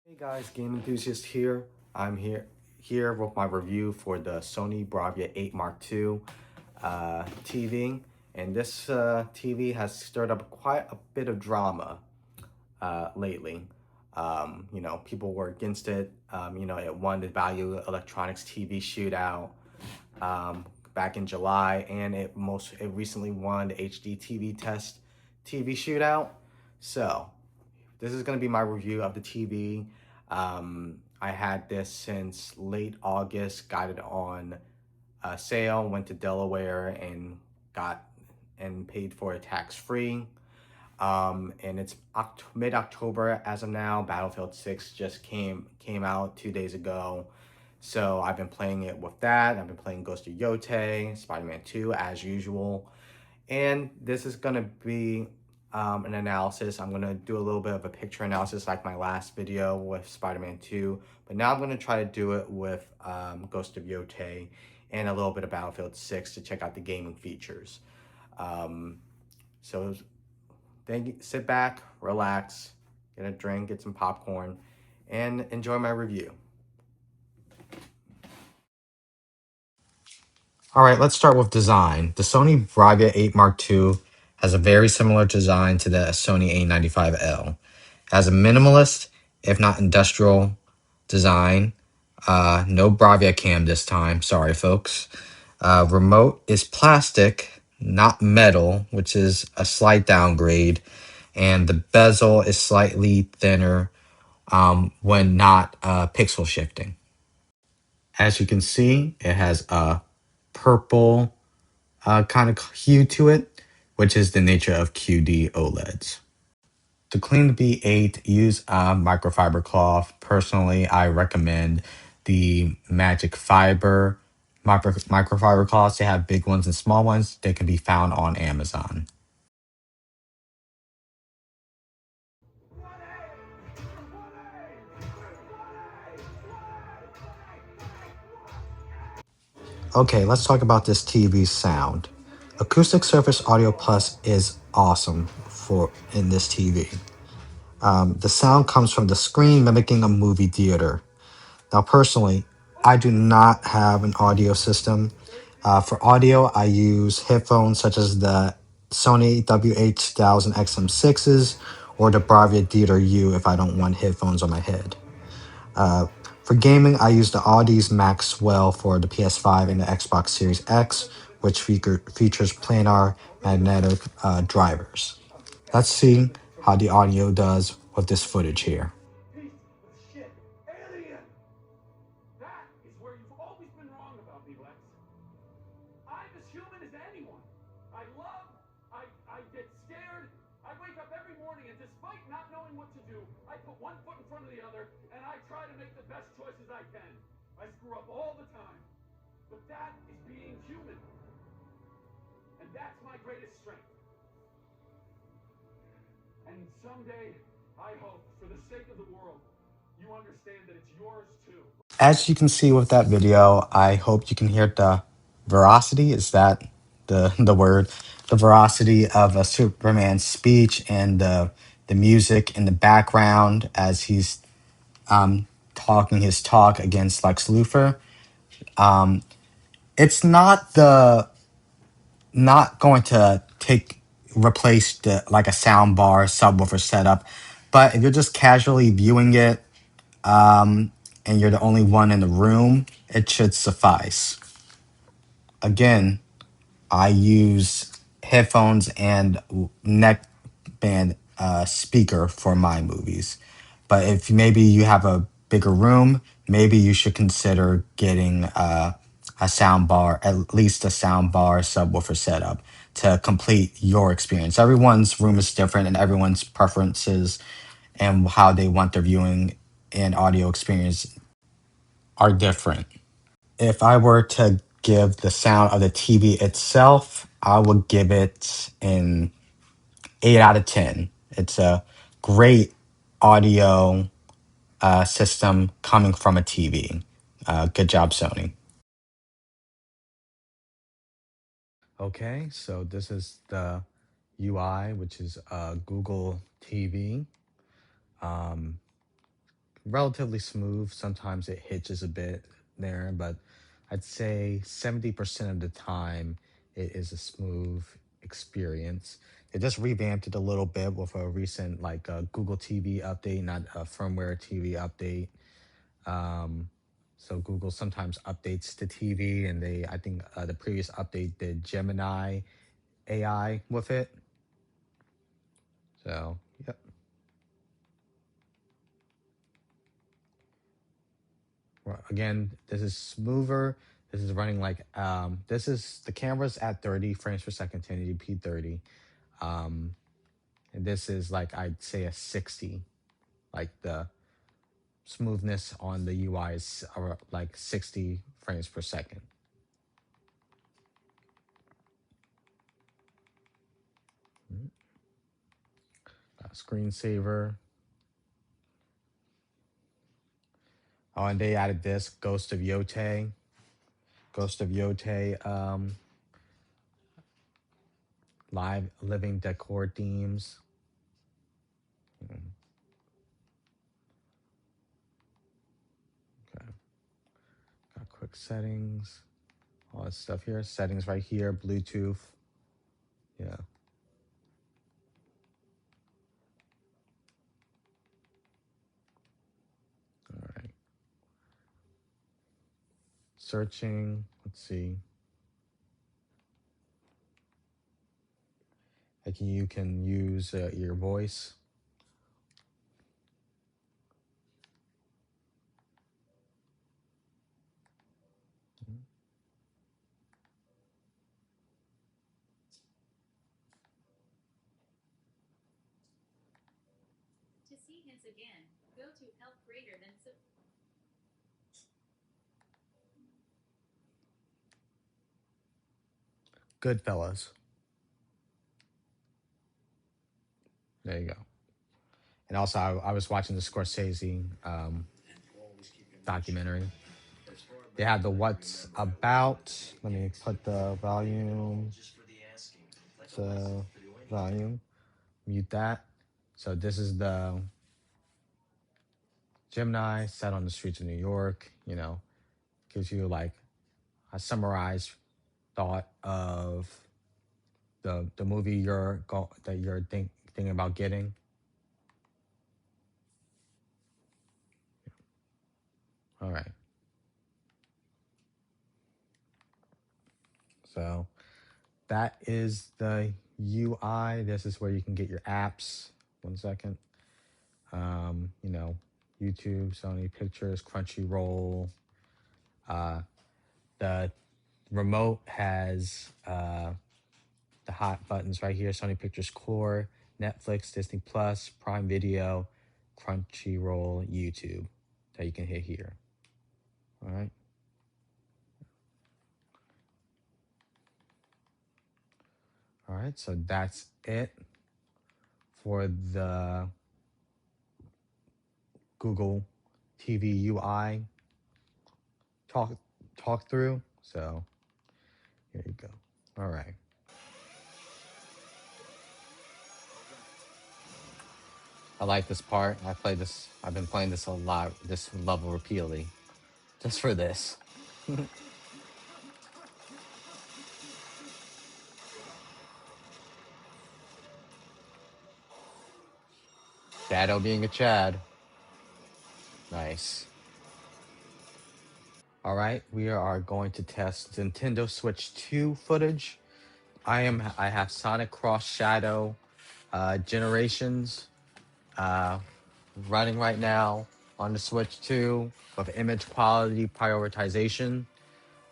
Hey guys, Game Enthusiast here. I'm here with my review for the Sony Bravia 8 Mark II TV, and this TV has stirred up quite a bit of drama lately. People were against it. It won the Value Electronics TV shootout back in July, and it recently won the HD TV Test TV shootout. So this is going to be my review of the TV. I had this since late August, got it on sale, went to Delaware and got and paid for it tax-free. And it's mid-October as of now. Battlefield 6 just came out 2 days ago. So I've been playing it with that. I've been playing Ghost of Yotei, Spider-Man 2 as usual. And this is gonna be an analysis. I'm gonna do a little bit of a picture analysis like my last video with Spider-Man 2, but now I'm gonna try to do it with Ghost of Yotei and a little bit of Battlefield 6 to check out the gaming features. So sit back, relax, get a drink, get some popcorn, and enjoy my review. All right, let's start with design. The Sony Bravia 8 Mark II has a very similar design to the Sony A95L. It has a minimalist, if not industrial, design. No Bravia cam this time. Sorry, folks. Remote is plastic, not metal, which is a slight downgrade. And the bezel is slightly thinner when not pixel shifting. As you can see, it has a purple kind of hue to it, which is the nature of QD OLEDs. To clean the B8, use a microfiber cloth. Personally, I recommend the Magic Fiber microfiber cloths. They have big ones and small ones. They can be found on Amazon. Okay, let's talk about this TV's sound. Acoustic Surface Audio Plus is awesome for in this TV. The sound comes from the screen mimicking a movie theater. Now, personally, I do not have an audio system. For audio, I use headphones such as the Sony WH-1000 XM6s or the Bravia Theater U if I don't want headphones on my head. For gaming, I use the Audi's Maxwell for the PS5 and the Xbox Series X, which features planar magnetic drivers. Let's see how the audio does with this footage here. Piece of shit. Alien! That is where you've always been wrong about me, Lex. I'm as human as anyone. I love, I get scared. I wake up every morning and despite not knowing what to do, I put one foot in front of the other and I try to make the best choices I can. I screw up all the time. But that is being human. And that's my greatest strength. And someday, I hope, for the sake of the world, you understand that it's yours too. As you can see with that video, I hope you can hear the veracity. Is that the word? The veracity of a Superman's speech and the music in the background as he's talking his talk against Lex Luthor. It's not going to replace the like a sound bar subwoofer setup, but if you're just casually viewing it and you're the only one in the room, it should suffice. Again, I use headphones and neckband speaker for my movies. But if maybe you have a bigger room, maybe you should consider getting a sound bar, at least a sound bar subwoofer setup to complete your experience. Everyone's room is different and everyone's preferences and how they want their viewing and audio experience are different. If I were to give the sound of the TV itself, I would give it an 8 out of 10. It's a great audio system coming from a TV. Good job, Sony. Okay, so this is the UI, which is Google TV. relatively smooth. Sometimes it hitches a bit there, but I'd say 70% of the time it is a smooth experience. They just revamped it a little bit with a recent like Google TV update, not a firmware TV update. Um, so Google sometimes updates the TV, and I think the previous update did Gemini AI with it. So yep. Well, again, this is smoother. This is running like this is the camera's at 30 frames per second, 1080p 30. Um, and this is like I'd say a 60. Like the smoothness on the UI is like 60 frames per second. Screensaver. Oh, and they added this Ghost of Yotei. Ghost of Yotei live living decor themes. Okay. Got quick settings. All that stuff here. Settings right here. Bluetooth. Yeah. All right. Searching. Let's see. Like you can use your voice. To see hints again, go to help greater than Goodfellas. There you go. And also, I was watching the Scorsese documentary. They had the what's about. Let me put the volume. So, volume. Mute that. So this is the Gemini set on the streets of New York. Gives you like a summarized thought of the movie that you're thinking about getting. All right. So that is the UI. This is where you can get your apps. 1 second. YouTube, Sony Pictures, Crunchyroll. The remote has the hot buttons right here: Sony Pictures Core, Netflix, Disney Plus, Prime Video, Crunchyroll, YouTube that you can hit here. All right. All right. So that's it for the Google TV UI talk through. So here you go. All right. I like this part. I've been playing this a lot, this level repeatedly, just for this. Shadow being a Chad. Nice. All right, we are going to test Nintendo Switch 2 footage. I have Sonic Cross Shadow Generations running right now on the Switch 2 with image quality prioritization.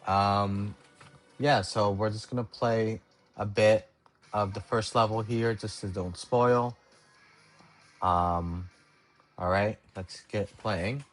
Yeah, so we're just gonna play a bit of the first level here just to don't spoil. All right, let's get playing.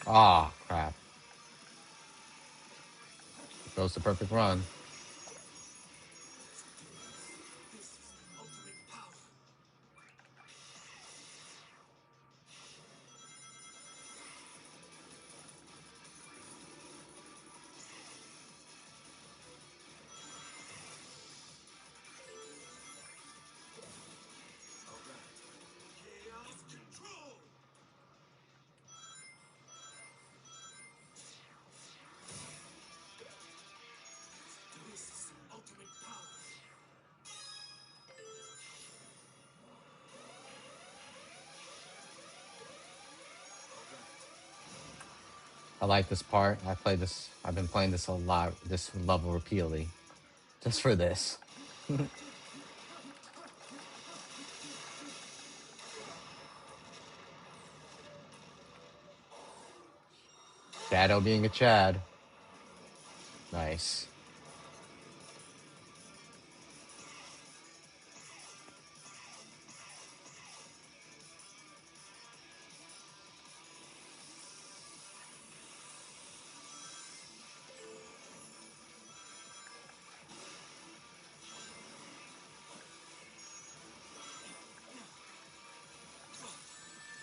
Ah, crap. Goes the perfect run. I like this part. I've been playing this a lot, this level repeatedly. Just for this. Shadow being a Chad. Nice.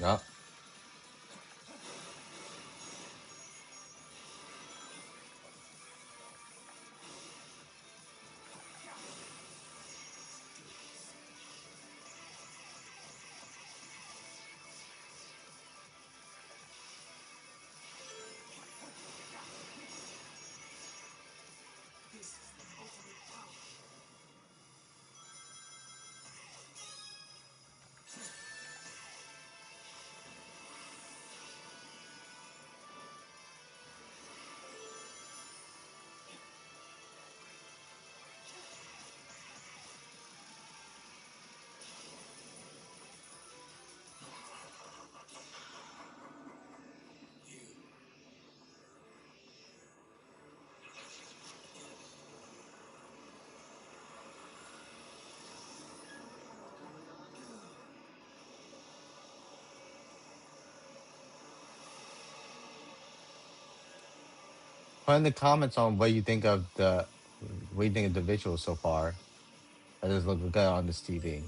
Yep. Put in the comments on what you think of the visuals so far. That does look good on this TV.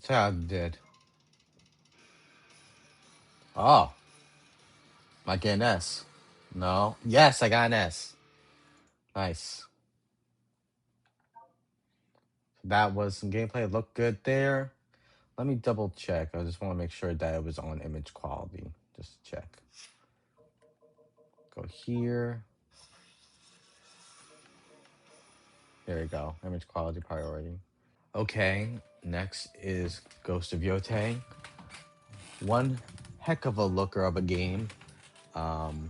That's how I did. Oh, I get an S. No. Yes, I got an S. Nice. That was some gameplay. It looked good there. Let me double check. I just want to make sure that it was on image quality. Just check. Go here. There you go. Image quality priority. Okay. Next is Ghost of Yotei. One heck of a looker of a game. And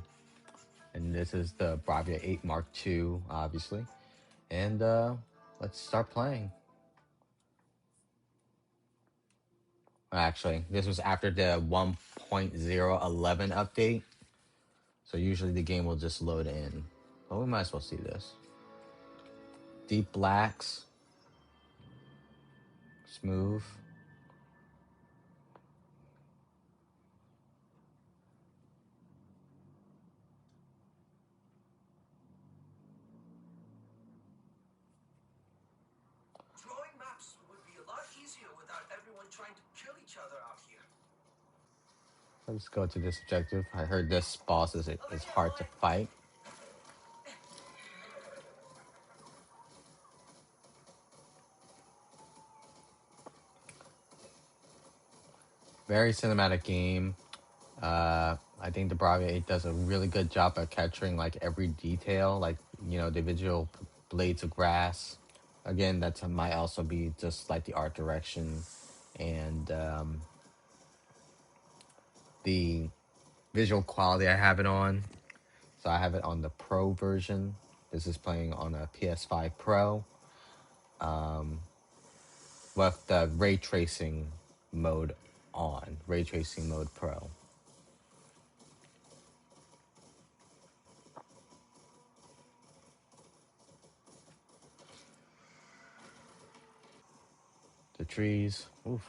this is the Bravia 8 Mark II, obviously. And let's start playing. Actually, this was after the 1.011 update. So usually the game will just load in. But we might as well see this. Deep blacks. Smooth. Drawing maps would be a lot easier without everyone trying to kill each other out here. Let's go to this objective. I heard this boss is hard to fight. Very cinematic game. I think the Bravia 8 does a really good job at capturing like every detail, like the individual blades of grass. Again, that might also be just like the art direction and the visual quality I have it on. So I have it on the Pro version. This is playing on a PS5 Pro with the ray tracing mode on, ray tracing mode Pro. The trees, oof.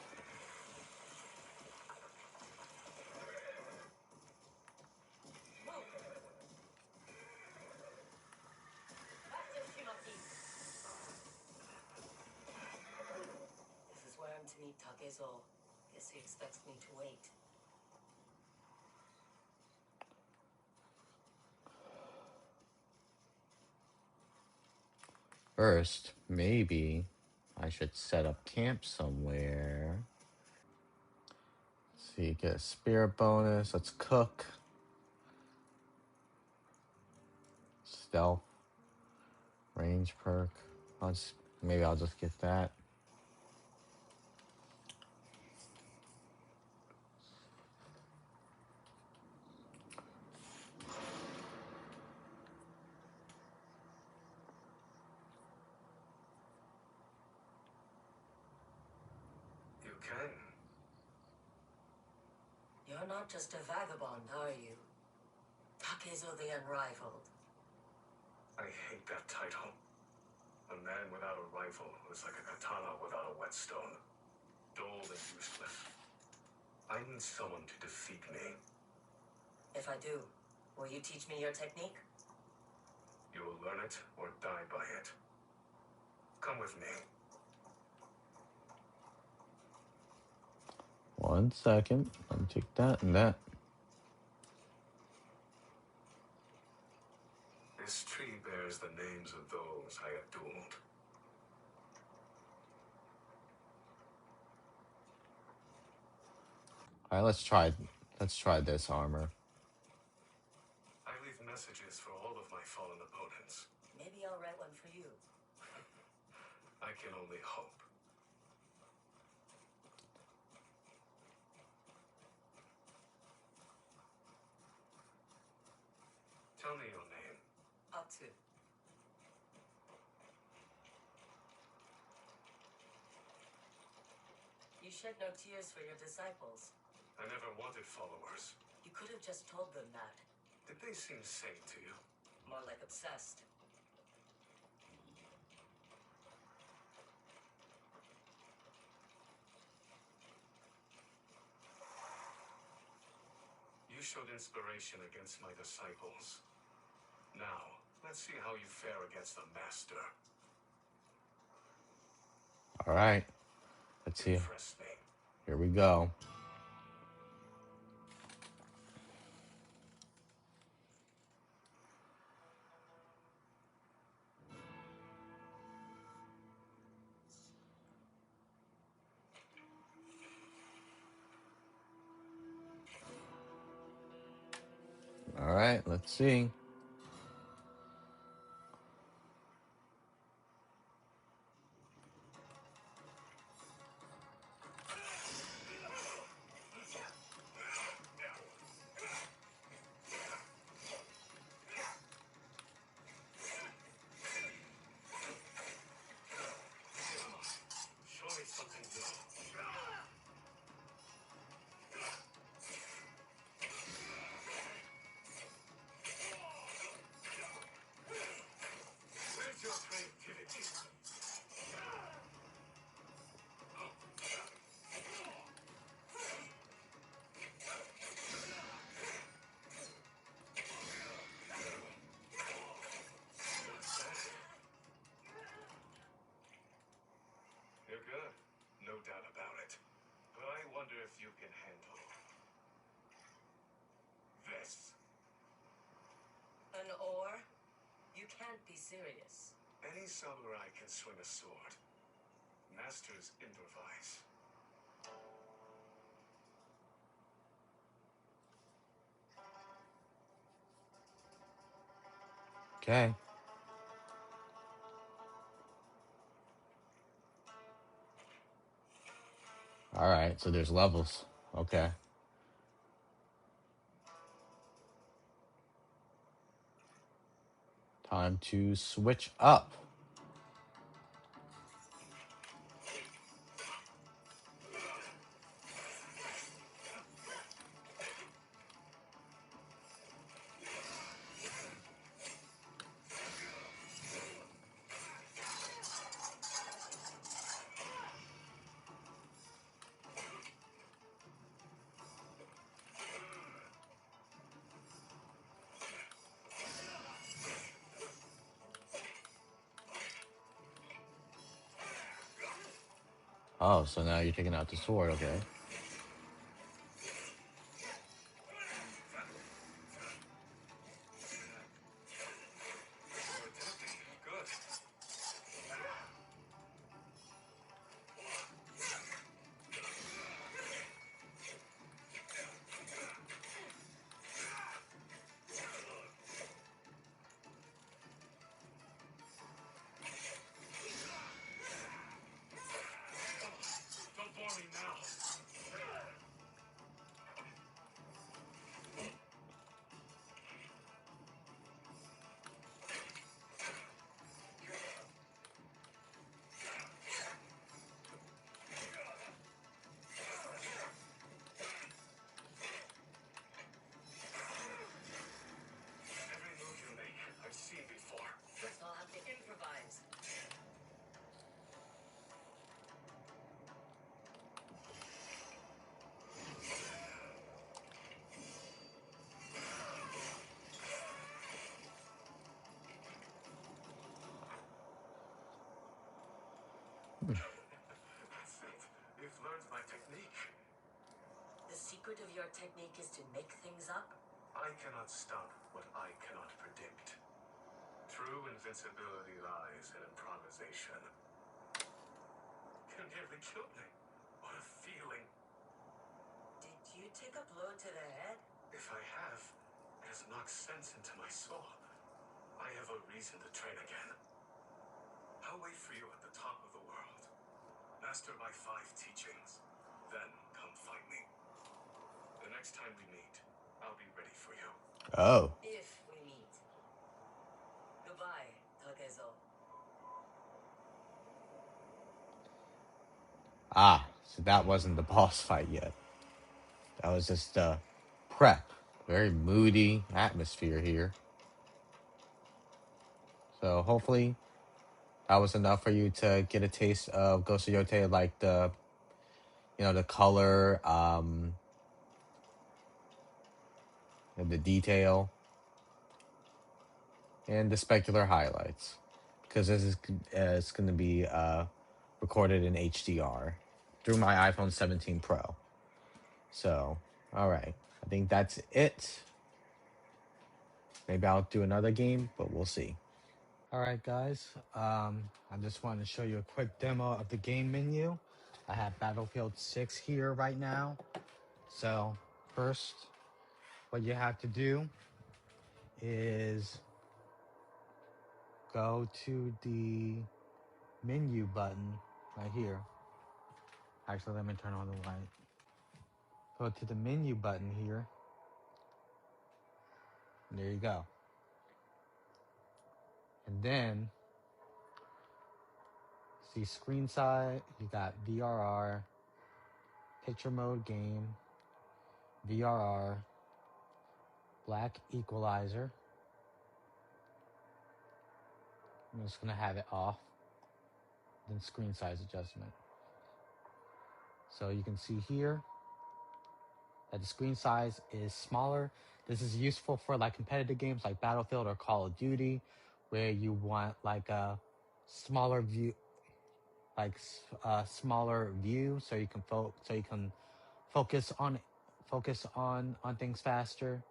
This is where I'm to meet Takezo. Guess he expects me to wait. First, maybe I should set up camp somewhere. Let's see, get a spirit bonus. Let's cook. Stealth. Range perk. Maybe I'll just get that. You can. You're not just a vagabond, are you? Takezo the Unrivaled. I hate that title. A man without a rifle is like a katana without a whetstone. Dull and useless. I need someone to defeat me. If I do, will you teach me your technique? You will learn it or die by it. Come with me. 1 second. Let me take that and that. This tree bears the names of those I have dueled. All right, let's try this armor. I leave messages for all of my fallen opponents. Maybe I'll write one for you. I can only hope. Tell me your name. Atsu. You shed no tears for your disciples. I never wanted followers. You could have just told them that. Did they seem sane to you? More like obsessed. You showed inspiration against my disciples. Now, let's see how you fare against the master. All right, let's see. Impress me. Here we go. All right, let's see. You can't be serious. Any samurai can swing a sword. Masters improvise. Okay. All right, so there's levels. Okay. Time to switch up. Oh, so now you're taking out the sword, okay. Good. Don't bore me now. Every move you make, I've seen before. Guess I'll have to improvise. That's it. You've learned my technique. The secret of your technique is to make things up? I cannot stop what I cannot predict. True invincibility lies in improvisation. You nearly killed me. What a feeling. Did you take a blow to the head? If I have, it has knocked sense into my soul. I have a reason to train again. I'll wait for you at the top of the world. Master my 5 teachings. Then come fight me. The next time we meet, I'll be ready for you. Oh. If we meet. Goodbye, Takezo. Ah, so that wasn't the boss fight yet. That was just prep. Very moody atmosphere here. So hopefully that was enough for you to get a taste of Ghost of Yotei, like the color, and the detail, and the specular highlights. Because this is it's going to be recorded in HDR through my iPhone 17 Pro. So, all right. I think that's it. Maybe I'll do another game, but we'll see. All right, guys. I just wanted to show you a quick demo of the game menu. I have Battlefield 6 here right now. So, first, what you have to do is go to the menu button right here. Actually, let me turn on the light. Go to the menu button here. And there you go. And then see screen size, you got VRR, picture mode game, VRR, black equalizer. I'm just gonna have it off. Then screen size adjustment. So you can see here that the screen size is smaller. This is useful for like competitive games like Battlefield or Call of Duty, where you want like a smaller view, like a smaller view, so you can focus on things faster.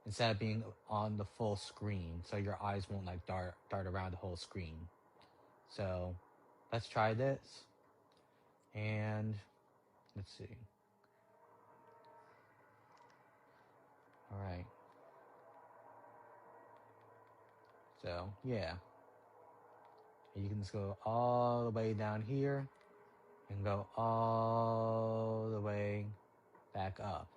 instead of being on the full screen, so your eyes won't like dart around the whole screen. So let's try this, and let's see. All right. So yeah, you can just go all the way down here and go all the way back up.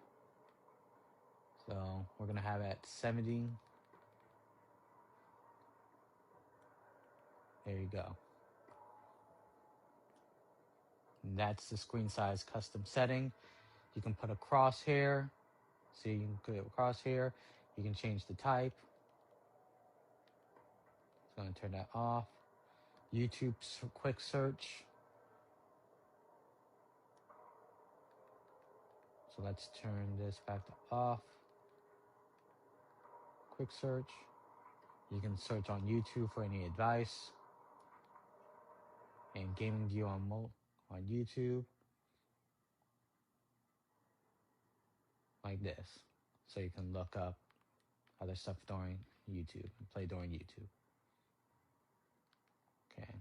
So we're gonna have it at 70. There you go. And that's the screen size custom setting. You can put a crosshair. See, you can put a crosshair. You can change the type. It's gonna turn that off. YouTube quick search. So let's turn this back to off. Quick search. You can search on YouTube for any advice. And gaming view on YouTube. Like this. So you can look up other stuff during YouTube and play during YouTube. Okay.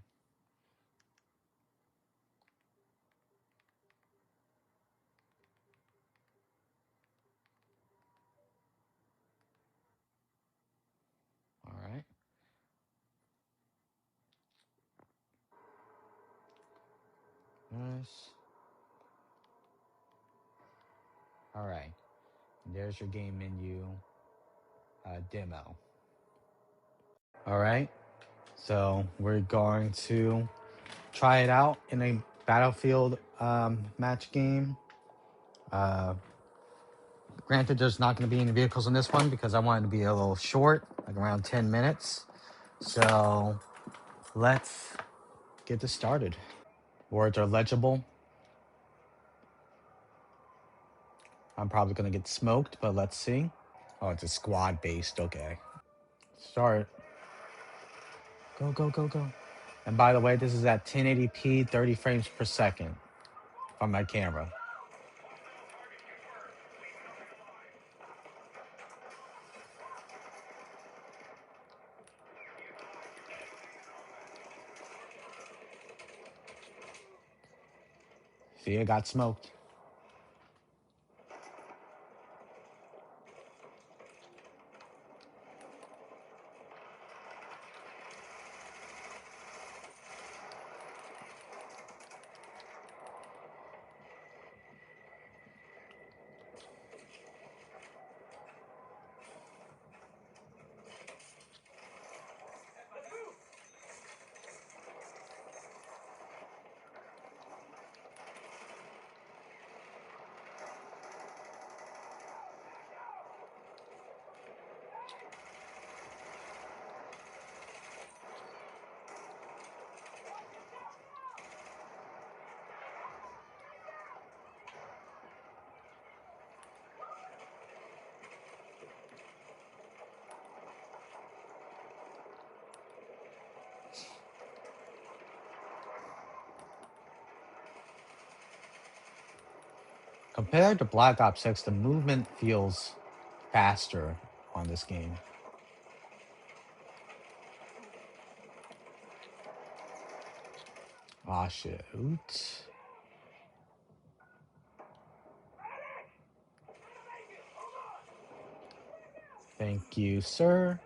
All right. Nice. All right. And there's your game menu demo. All right. So we're going to try it out in a Battlefield match game. Granted, there's not going to be any vehicles in this one because I wanted to be a little short, like around 10 minutes. So let's get this started. Words are legible. I'm probably going to get smoked, but let's see. Oh, it's a squad based. Okay. Start. Go, go, go, go. And by the way, this is at 1080p, 30 frames per second on my camera. See, it got smoked. Compared to Black Ops 6, the movement feels faster on this game. Ah, shit. Oops. Thank you, sir.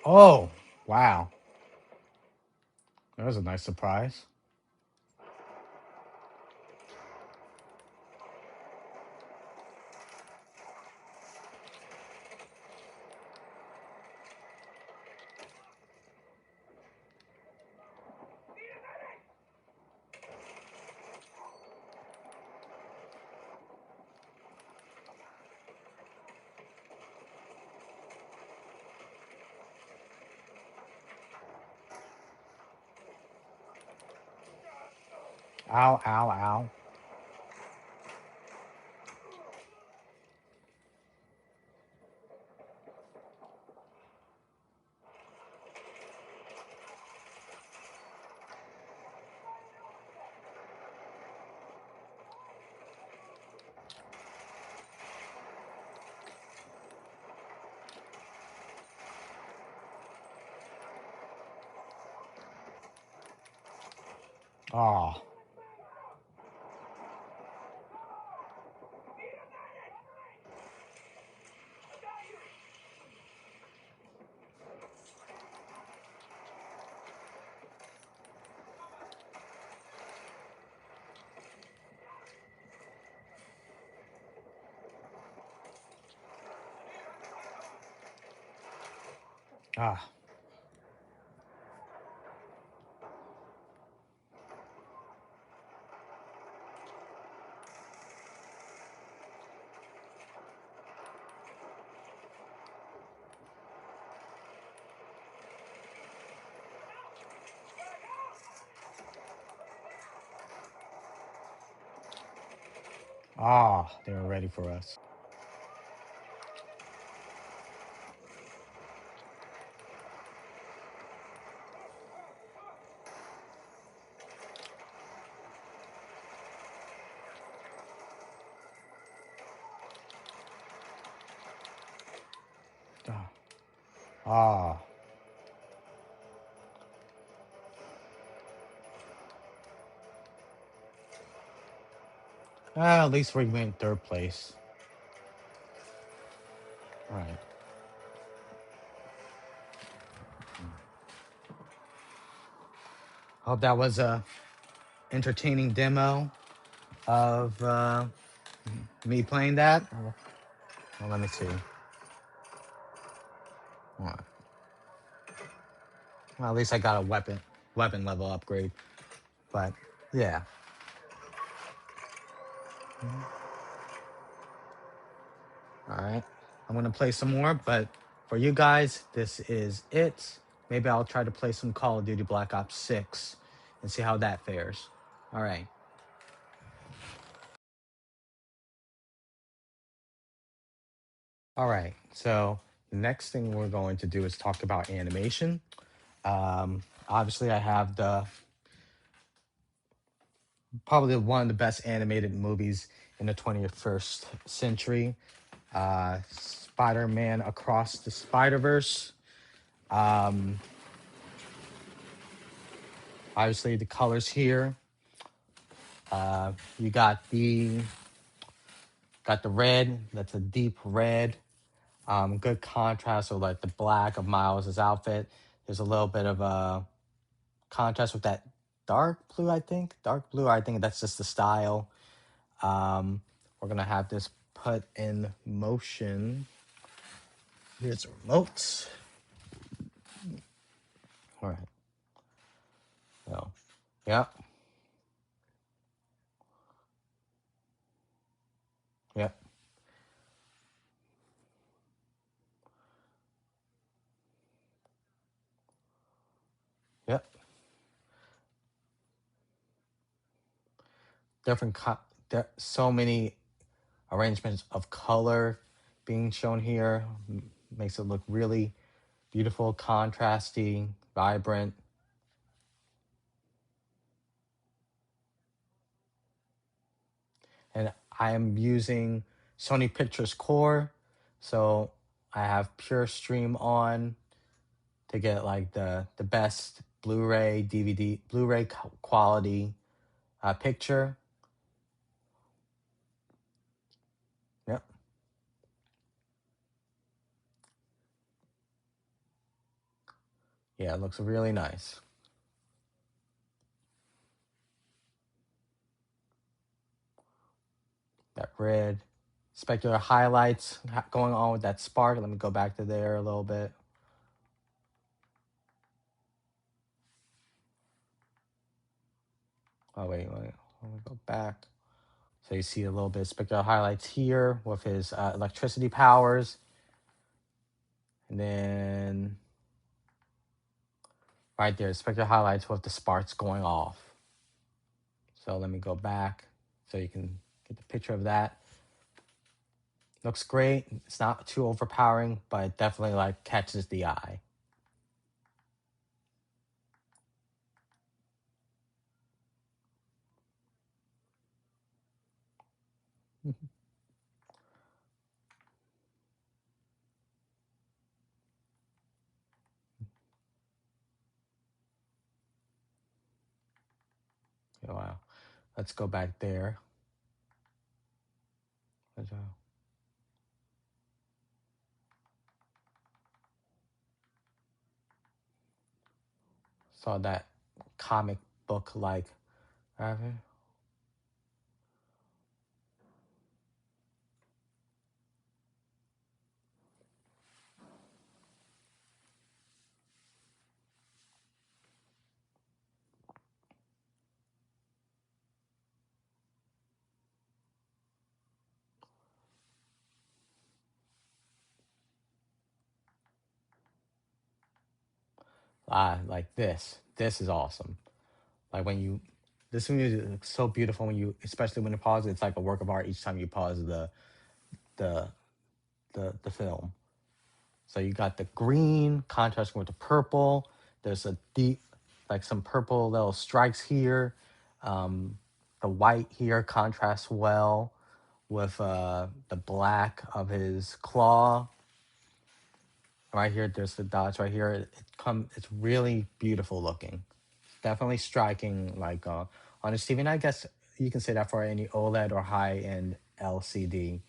Oh, wow. That was a nice surprise. Ow, ow, ow. Oh. Ah. Ah, they were ready for us. Ah. Ah. At least we went third place. All right. Hope that was a entertaining demo of me playing that. Well, let me see. All right. Well, at least I got a weapon level upgrade. But yeah. All right. I'm gonna play some more, but for you guys, this is it. Maybe I'll try to play some Call of Duty Black Ops 6 and see how that fares. All right. All right. So the next thing we're going to do is talk about animation. Obviously, I have the probably one of the best animated movies in the 21st century. Spider-Man Across the Spider-Verse. Obviously, the colors here. You got the red. That's a deep red. Good contrast with like the black of Miles's outfit. There's a little bit of a contrast with that dark blue. I think dark blue. I think that's just the style. We're gonna have this put in motion. Here's the remote. All right. So, yep, yep, yep. Different. There so many arrangements of color being shown here makes it look really beautiful, contrasty, vibrant. And I am using Sony Pictures Core, so I have Pure Stream on to get like the best Blu-ray, DVD, Blu-ray quality picture. Yep. Yeah, it looks really nice. That red, specular highlights going on with that spark. Let me go back to there a little bit. Oh wait, let me go back. So you see a little bit of specular highlights here with his electricity powers, and then right there, specular highlights with the sparks going off. So let me go back so you can get the picture of that. Looks great. It's not too overpowering, but it definitely like catches the eye. Wow. Let's go back there. Saw that comic book like. Like this. This is awesome. Like when you, this music is so beautiful when you, especially when you pause it. It's like a work of art each time you pause the the film. So you got the green contrasting with the purple. There's a deep, like some purple little strikes here. Um, the white here contrasts well with the black of his claw. Right here, there's the dots right here. It's really beautiful looking. Definitely striking, like on a TV. And I guess you can say that for any OLED or high end LCD.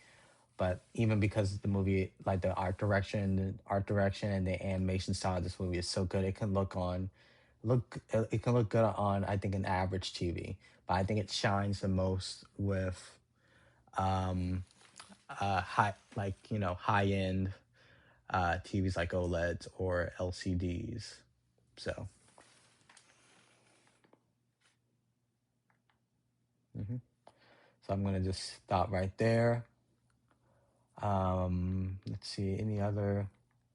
But even because the movie, like the art direction and the animation style of this movie is so good, it can look good on, I think, an average TV. But I think it shines the most with um high end TVs like OLEDs or LCDs. So mhm. So I'm gonna just stop right there. Let's see any other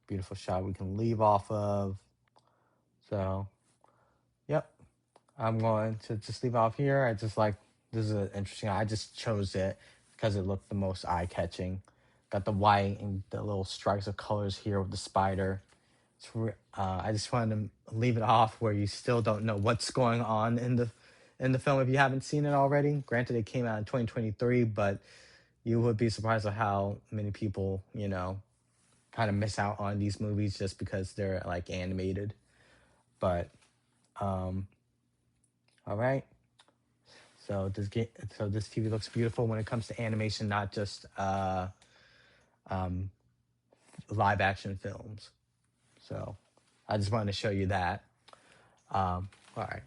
beautiful shot we can leave off of. So yep, I'm going to just leave off here. I just like, this is an interesting. I just chose it because it looked the most eye catching. Got the white and the little stripes of colors here with the spider. I just wanted to leave it off where you still don't know what's going on in the film if you haven't seen it already. Granted, it came out in 2023, but you would be surprised at how many people, kind of miss out on these movies just because they're like animated. But all right. So this TV looks beautiful when it comes to animation, not just um, live action films. So I just wanted to show you that. All right,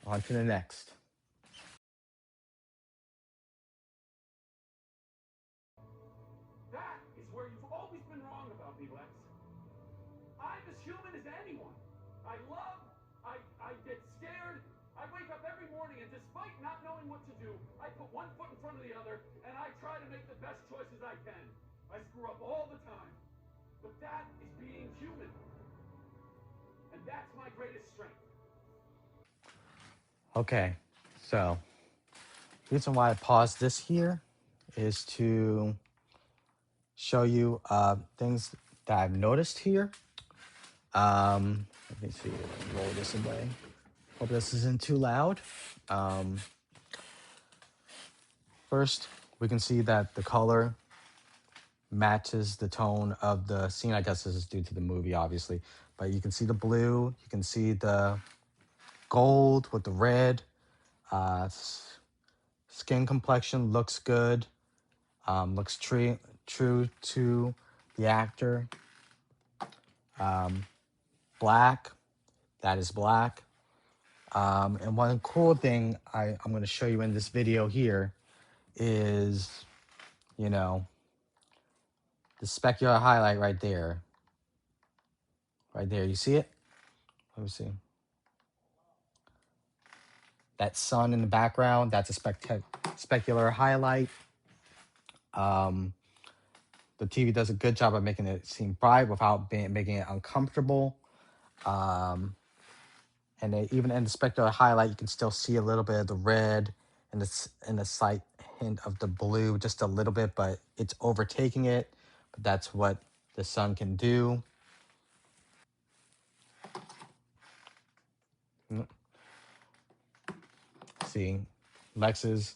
on to the next. That is where you've always been wrong about me, Lex. I'm as human as anyone. I love, I get scared. I wake up every morning and despite not knowing what to do, I put one foot in front of the other and I try to make the best choices I can. I screw up all the time. But that is being human. And that's my greatest strength. Okay, so the reason why I paused this here is to show you things that I've noticed here. Let me see, roll this away. Hope this isn't too loud. Um, First, we can see that the color matches the tone of the scene. I guess this is due to the movie, obviously. But you can see the blue. You can see the gold with the red. Skin complexion looks good. Looks true to the actor. Black. That is black. And one cool thing I'm going to show you in this video here is, you know, the specular highlight right there. Right there. You see it? Let me see. That sun in the background, that's a specular highlight. The TV does a good job of making it seem bright without making it uncomfortable. And even in the specular highlight, you can still see a little bit of the red and a slight hint of the blue, just a little bit, but it's overtaking it. But that's what the sun can do. See, Lex's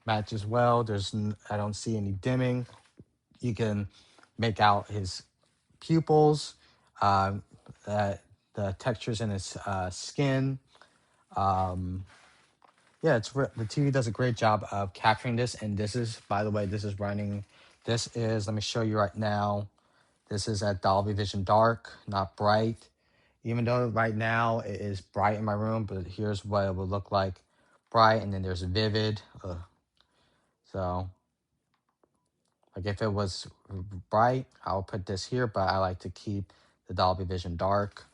matches well. I don't see any dimming. You can make out his pupils, uh, the textures in his skin. yeah, the TV does a great job of capturing this. And this is, by the way, this is running. This is, let me show you right now. This is at Dolby Vision Dark, not bright. Even though right now it is bright in my room, but here's what it would look like bright, and then there's vivid. So, like if it was bright, I'll put this here, but I like to keep the Dolby Vision Dark.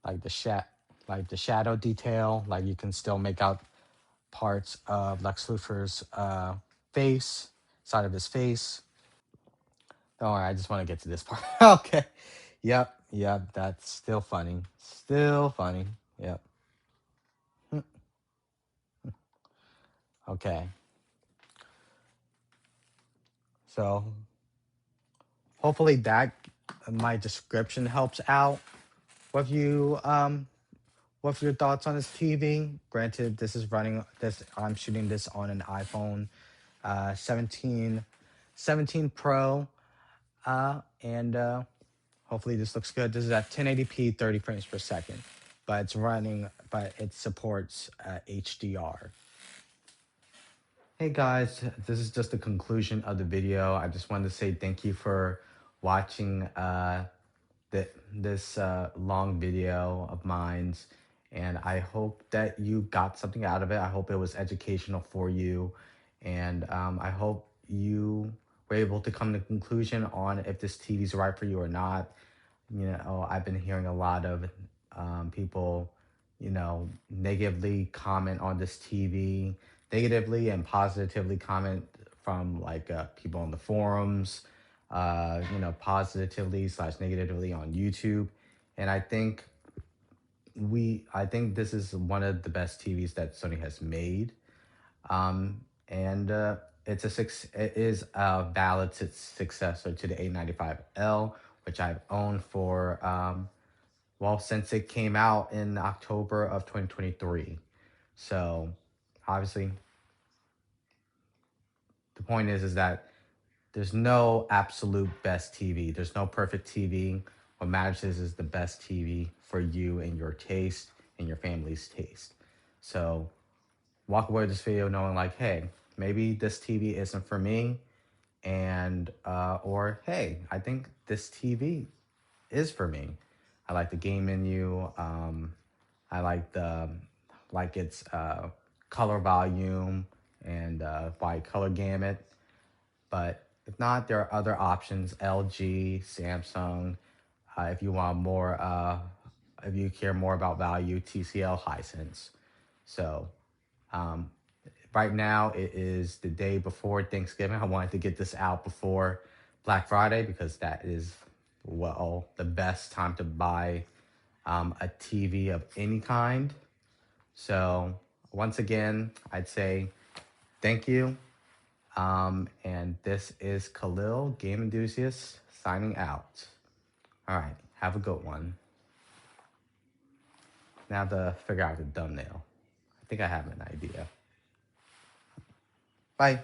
Like the shadow detail, like you can still make out parts of Lex Luthor's face, side of his face. Don't worry, I just want to get to this part. Okay. Yep, that's still funny. Still funny. Yep. Okay. So hopefully that my description helps out with you with your thoughts on this TV. Granted, this is running this I'm shooting this on an iPhone 17 Pro and hopefully this looks good. This is at 1080p 30 frames per second, but it supports HDR. Hey guys, this is just the conclusion of the video. I just wanted to say thank you for watching this long video of mine, and I hope that you got something out of it. I hope it was educational for you, and I hope you were able to come to a conclusion on if this TV is right for you or not. I've been hearing a lot of people, negatively comment on this TV, negatively and positively comment from like people on the forums, positively / negatively on YouTube. And I think this is one of the best TVs that Sony has made. And it is a valid successor to the 895L, which I've owned for since it came out in October of 2023. So obviously the point is that there's no absolute best TV. There's no perfect TV. What matters is the best TV for you and your taste and your family's taste. So walk away with this video knowing like, hey, maybe this TV isn't for me, and or hey, I think this TV is for me. I like the game menu. I like its color volume and wide color gamut. But if not, there are other options: LG, Samsung. If you want more, if you care more about value, TCL, Hisense. So um, right now it is the day before Thanksgiving. I wanted to get this out before Black Friday because that is the best time to buy a TV of any kind. So once again, I'd say thank you. And this is Khaleel, Game Enthusiast, signing out. All right, have a good one. Now to figure out the thumbnail. I think I have an idea. Bye.